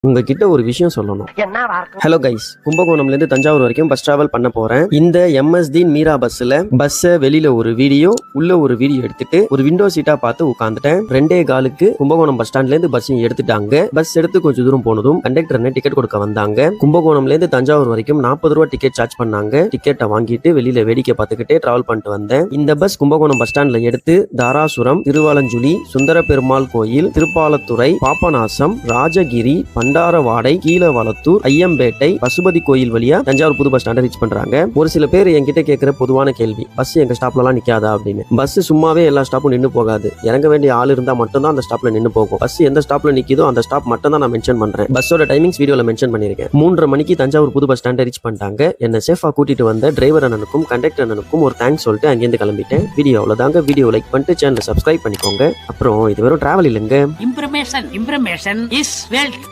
உங்ககிட்ட ஒரு விஷயம் சொல்லணும். ஹலோ கைஸ், கும்பகோணம்ல இருந்து தஞ்சாவூர் வரைக்கும் பஸ் டிராவல் பண்ண போறேன். இந்த எம்எஸ்டி மீரா பஸ்ல வெளியில ஒரு வீடியோ, உள்ள ஒரு வீடியோ எடுத்துட்டு ஒரு விண்டோ சீட்டா பார்த்து உட்காந்துட்டேன். 2:15 கும்பகோணம் பஸ் ஸ்டாண்ட்ல இருந்து பஸ் எடுத்துட்டாங்க. பஸ் எடுத்து கொஞ்சம் தூரம் போனதும் கண்டக்டர் டிக்கெட் கொடுக்க வந்தாங்க. கும்பகோணம்ல இருந்து தஞ்சாவூர் வரைக்கும் 40 ரூபாய் டிக்கெட் சார்ஜ் பண்ணாங்க. டிக்கெட்டை வாங்கிட்டு வெளியில வேடிக்கை பார்த்துக்கிட்டே டிராவல் பண்ணிட்டு வந்தேன். இந்த பஸ் கும்பகோணம் பஸ் ஸ்டாண்ட்ல எடுத்து தாராசுரம், திருவாலஞ்சுழி, சுந்தர பெருமாள் கோயில், திருப்பாலத்துறை, பாபநாசம், ராஜகிரி, பண்டாரவாடை, கீழவளத்தூர், ஐயம்பேட்டை, பசுபதி கோயில் வழியா தஞ்சாவூர் புது பஸ் ஸ்டாண்ட் ரீச் பண்றாங்க. ஒரு சில பேர் என்கிட்ட கேட்கிற பொதுவான கேள்வி, பஸ் எங்க ஸ்டாப்ல எல்லாம் நிக்காதா அப்படின்னு. பஸ் சும்மாவே எல்லா ஸ்டாப்பும் நின்று போகாது. இறங்க வேண்டிய ஆள் இருந்தா மட்டும்தான் அந்த ஸ்டாப்ல நின்று போகும். பஸ் எந்த ஸ்டாப்ல நிக்குதோ அந்த ஸ்டாப் மட்டும் தான் நான் மென்ஷன் பண்றேன். பஸ்ஸோட டைமிங்ஸ் வீடியோல மென்ஷன் பண்ணிருக்கேன். 3:30 மணிக்கு தஞ்சாவூர் புது பஸ் ஸ்டாண்ட் ரீச் பண்ணிட்டாங்க. என்ன சேஃபா கூட்டிட்டு வந்த டிரைவர் அண்ணனுக்கும் கண்டக்டர் அண்ணனுக்கும் ஒரு தேங்க்ஸ் சொல்லிட்டு அங்கிருந்து கிளம்பிட்டேன். வீடியோ அவ்வளவுதாங்க. வீடியோ லைக் பண்ணிட்டு சேனலை சப்ஸ்கிரைப் பண்ணிக்கோங்க. அப்புறம் இது வெறும் டிராவல் இல்லைங்க. இம்ப்ரமேஷன் இஸ் வெல்த்.